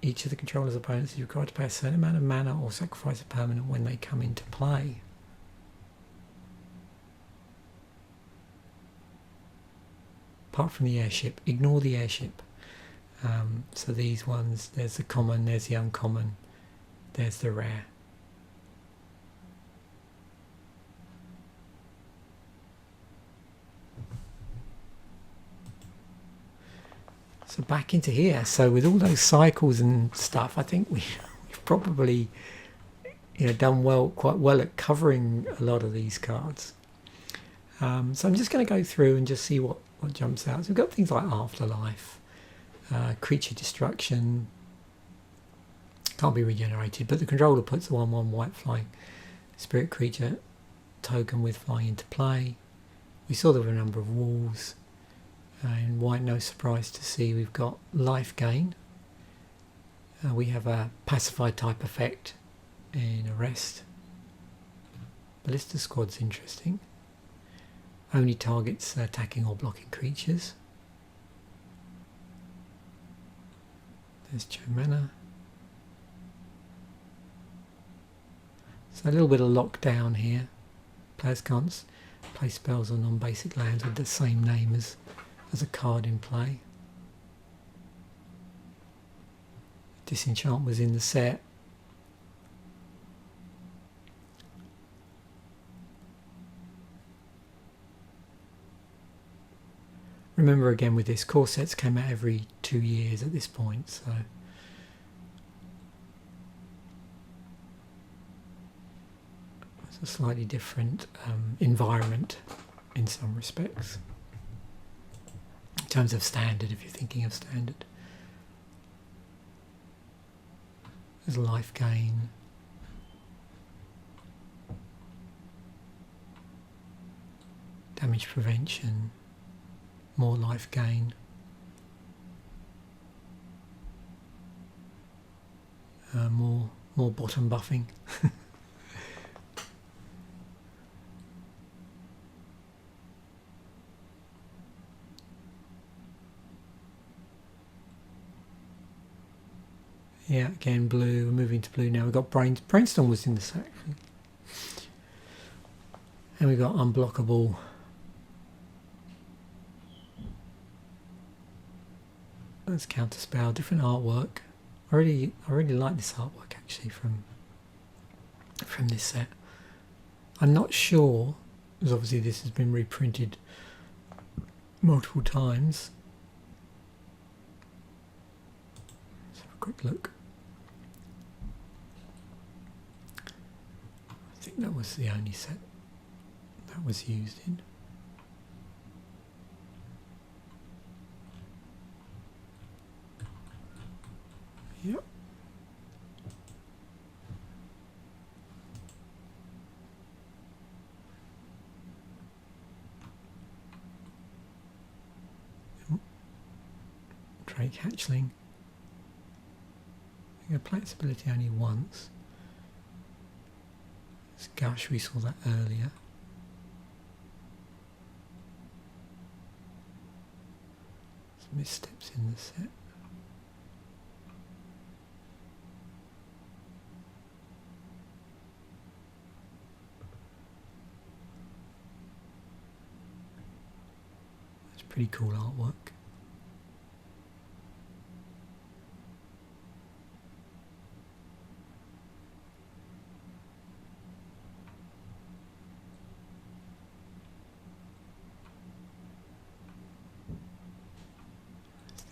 A: Each of the controller's opponents is required to pay a certain amount of mana or sacrifice a permanent when they come into play. Apart from the airship, ignore the airship. So these ones, there's the common, there's the uncommon, there's the rare. So back into here. So with all those cycles and stuff, I think we've probably, you know, done quite well at covering a lot of these cards. So I'm just going to go through and just see what jumps out. So we've got things like Afterlife, Creature Destruction, can't be regenerated, but the controller puts a 1/1 white flying spirit creature token with flying into play. We saw there were a number of walls. In white, no surprise to see we've got life gain. We have a pacified type effect in Arrest. Ballista Squad's interesting. Only targets attacking or blocking creatures. There's Joe Manor. So a little bit of lockdown here. Players can't play spells on non-basic lands with the same name as a card in play. Disenchant was in the set. Remember again with this, core sets came out every 2 years at this point, so it's a slightly different environment in some respects. In terms of standard, if you're thinking of standard. There's life gain. Damage prevention. More life gain. More bottom buffing. Yeah, again blue. We're moving to blue now. We've got Brainstorm was in the set, and we've got Unblockable. That's Counterspell, different artwork. I really like this artwork actually from this set. I'm not sure, because obviously this has been reprinted multiple times. Let's have a quick look. I think that was the only set that was used in. Yep. Drake Hatchling. I think I play its ability only once. It's Gush, we saw that earlier. Some missteps in the set. Pretty cool artwork.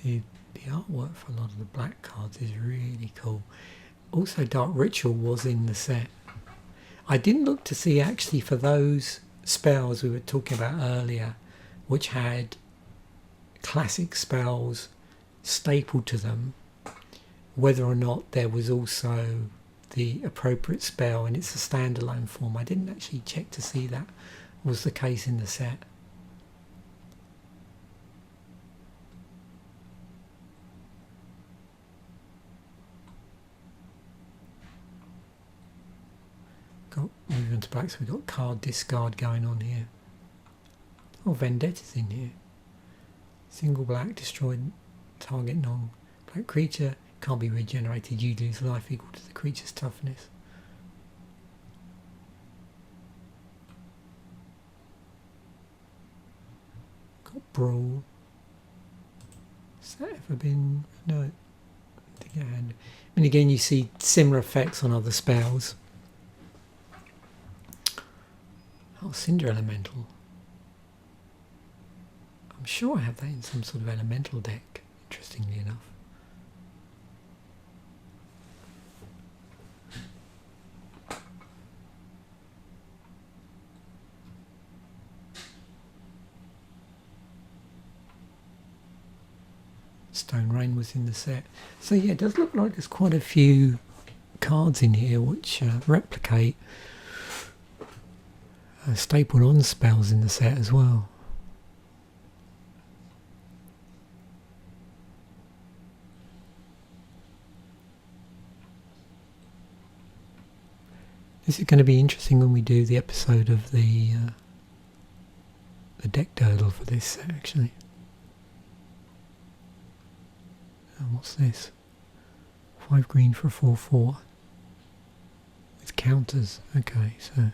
A: The artwork for a lot of the black cards is really cool. Also, Dark Ritual was in the set. I didn't look to see actually for those spells we were talking about earlier, which had classic spells stapled to them, whether or not there was also the appropriate spell and it's a standalone form. I didn't actually check to see that was the case in the set. Moving to black, so we've got card discard going on here. Oh, Vendetta's in here. Single black, destroyed target non-black creature. Can't be regenerated. You lose life equal to the creature's toughness. Got Brawl. Has that ever been... No, I think it had. And again, you see similar effects on other spells. Oh, Cinder Elemental. I'm sure I have that in some sort of elemental deck. Interesting. interestingly enough. Stone Rain was in the set. So yeah, it does look like there's quite a few cards in here which replicate stapled on spells in the set as well. This is going to be interesting when we do the episode of the deck girdle for this set, actually. What's this? 5 green for a 4/4 with counters. Okay, so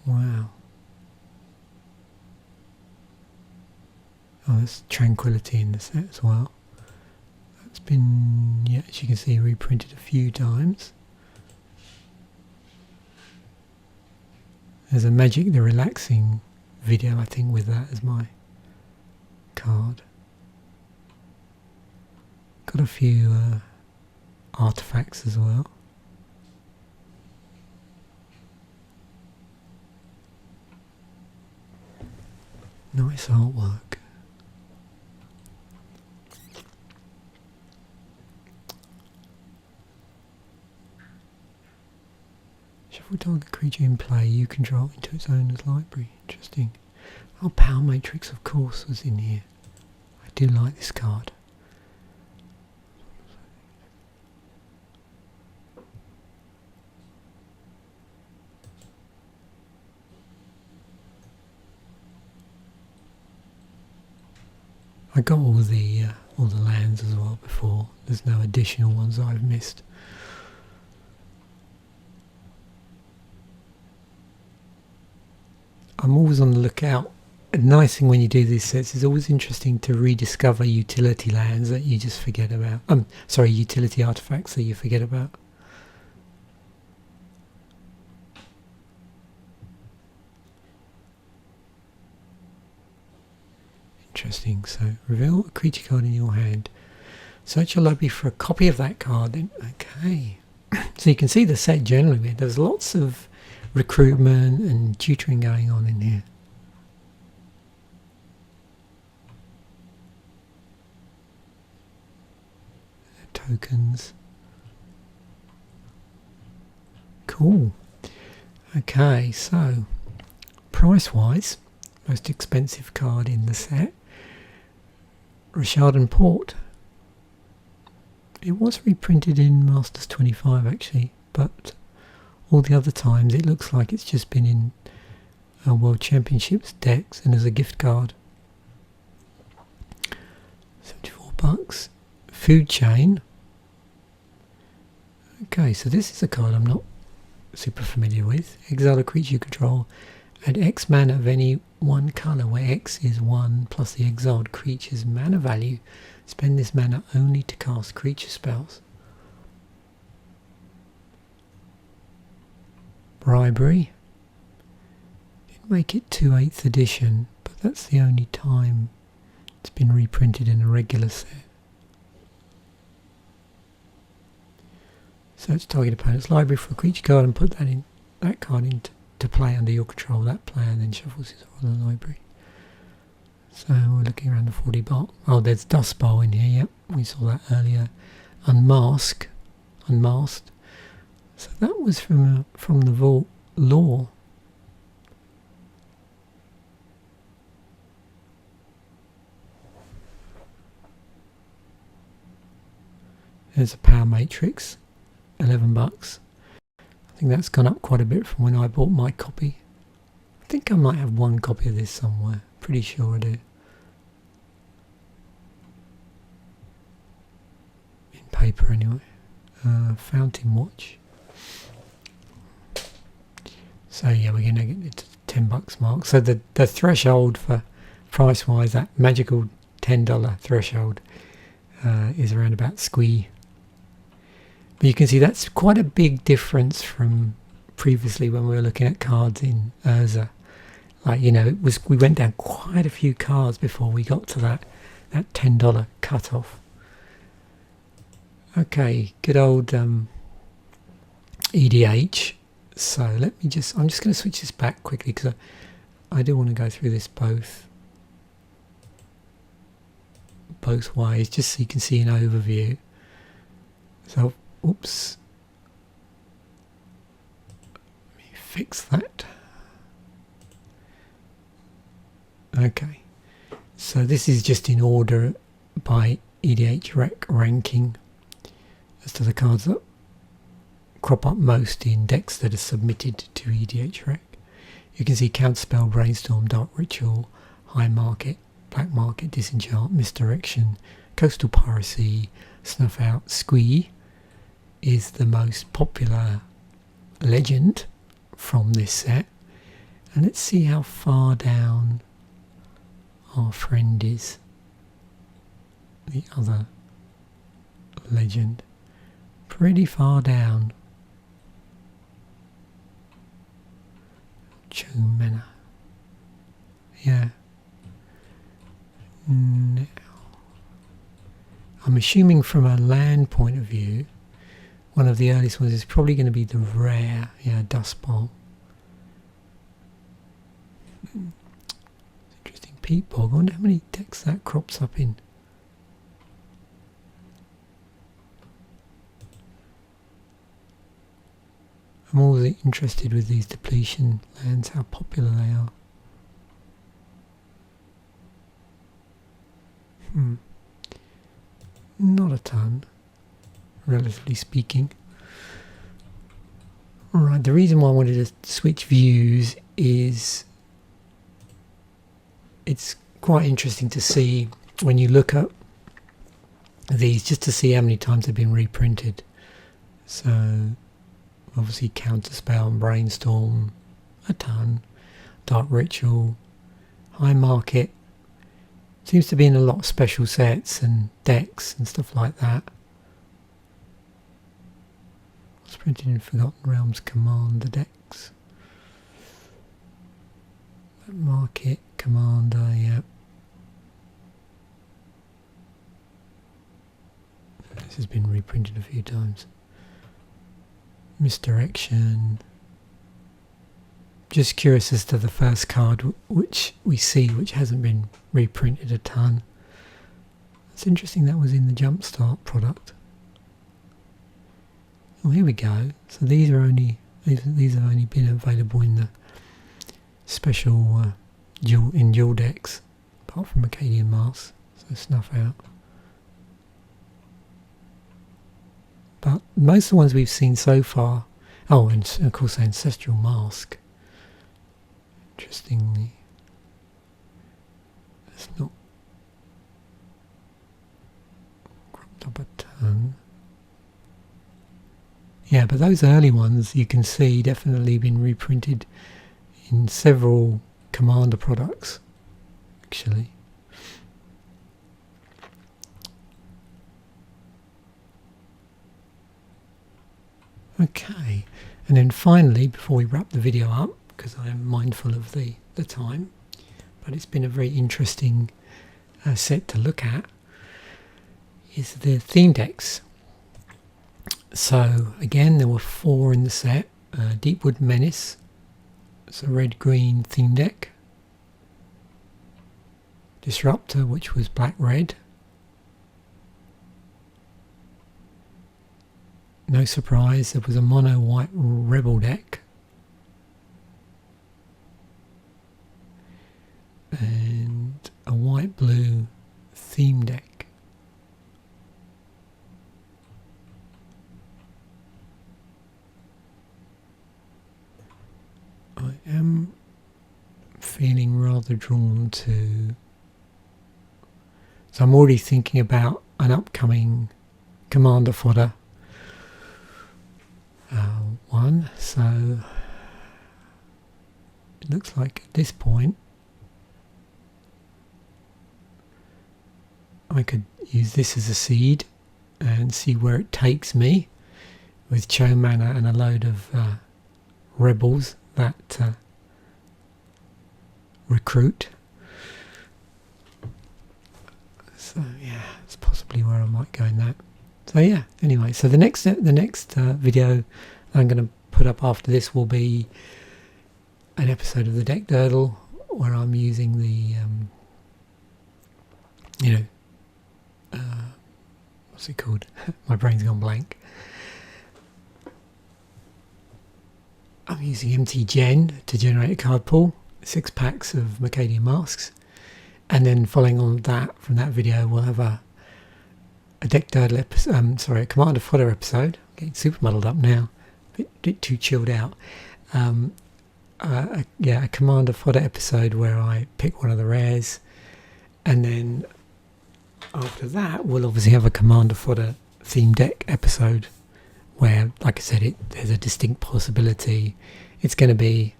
A: wow. Oh, there's Tranquility in the set as well. That's been, yeah, as you can see, reprinted a few times. There's a Magic the Relaxing video, I think, with that as my card. Got a few artifacts as well. Nice artwork. Shuffle target creature in play you control into its owner's library. Interesting. Oh, Power Matrix, of course, was in here. I do like this card. I got all the lands as well before. There's no additional ones I've missed. I'm always on the lookout. A nice thing when you do these sets is always interesting to rediscover utility lands that you just forget about. Utility artifacts that you forget about. Interesting. So reveal a creature card in your hand. Search your library for a copy of that card. Then okay. So you can see the set generally. There's lots of recruitment and tutoring going on in here. Tokens. Cool. Okay, so price wise, most expensive card in the set, Rashad and Port. It was reprinted in Masters 25 actually, but all the other times it looks like it's just been in World Championships decks and as a gift card. $74. Food Chain. Okay, so this is a card I'm not super familiar with. Exile a creature you control. Add X mana of any one colour, where X is 1 plus the exiled creature's mana value. Spend this mana only to cast creature spells. Bribery. Didn't make it to 8th edition, but that's the only time it's been reprinted in a regular set. Search target opponent's library for a creature card and put that card into play under your control. That player then shuffles his or the library. So we're looking around the 40 bar. Oh, there's Dust Bowl in here. Yep, we saw that earlier. Unmasked. So that was from the Vault Lore. There's a Power Matrix. $11. I think that's gone up quite a bit from when I bought my copy. I think I might have one copy of this somewhere. Pretty sure I do. In paper anyway. Fountain Watch. So yeah, we're going to get it to the $10 mark. So the threshold for price wise, that magical $10 threshold is around about squee. But you can see that's quite a big difference from previously when we were looking at cards in Urza. Like, you know, it was, we went down quite a few cards before we got to that $10 cutoff. Okay, good old EDH. So let me just, I'm just going to switch this back quickly because I do want to go through this both ways, just so you can see an overview. So, oops. Let me fix that. Okay. So this is just in order by EDH ranking as to the cards that crop up most in decks that are submitted to EDH rec. You can see Counterspell, Brainstorm, Dark Ritual, High Market, Black Market, Disenchant, Misdirection, Coastal Piracy, Snuff Out. Squee is the most popular legend from this set. And let's see how far down our friend is. The other legend. Pretty far down. Chomena. Yeah. Now, I'm assuming from a land point of view, one of the earliest ones is probably going to be the rare, Dust Bowl. Interesting. Peat Bog. I wonder how many decks that crops up in. I'm always interested with these depletion lands, how popular they are. Not a ton, relatively speaking. Alright, the reason why I wanted to switch views is it's quite interesting to see when you look at these, just to see how many times they've been reprinted. So obviously Counterspell and Brainstorm, a ton. Dark Ritual, High Market, seems to be in a lot of special sets and decks and stuff like that. What's printed in Forgotten Realms Commander decks? Black Market, Commander, yeah. This has been reprinted a few times. Misdirection. Just curious as to the first card which we see, which hasn't been reprinted a ton. It's interesting that was in the Jumpstart product. Oh, here we go. So these have only been available in the special dual decks, apart from Mercadian Masques. So Snuff Out. But most of the ones we've seen so far, oh, and of course Ancestral Mask. Interestingly, it's not cropped up a ton. Yeah, but those early ones you can see definitely been reprinted in several Commander products, actually. Okay, and then finally, before we wrap the video up, because I am mindful of the time, but it's been a very interesting set to look at, is the theme decks. So again, there were 4 in the set. Deepwood Menace, it's a red-green theme deck. Disruptor, which was black-red. No surprise, there was a mono-white rebel deck. And a white-blue theme deck. I am feeling rather drawn to... So I'm already thinking about an upcoming Commander fodder one. So it looks like at this point I could use this as a seed and see where it takes me with Chomana and a load of rebels that recruit. So yeah, it's possibly where I might go in that. So yeah, anyway, so the next video I'm going to put up after this will be an episode of the Deck Durdle where I'm using the what's it called? My brain's gone blank. I'm using MT Gen to generate a card pool, 6 packs of Mercadian Masques, and then following on that from that video we'll have a Deck Durdle episode, a Commander Fodder episode. I'm getting super muddled up now, a bit too chilled out. A Commander Fodder episode where I pick one of the rares, and then after that we'll obviously have a Commander Fodder theme deck episode where, like I said, there's a distinct possibility it's going to be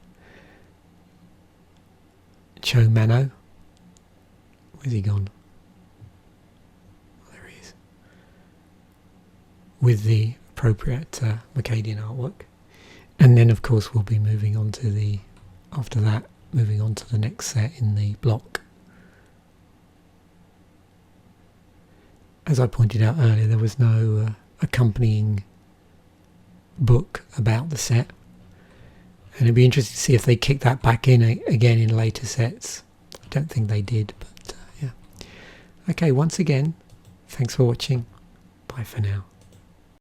A: Cho Mano. Where's he gone? There he is. With the appropriate Mercadian artwork. And then of course we'll be moving on to the next set in the block. As I pointed out earlier, there was no accompanying book about the set, and it'd be interesting to see if they kick that back in again in later sets. I don't think they did, but yeah. Okay, once again, thanks for watching. Bye for now.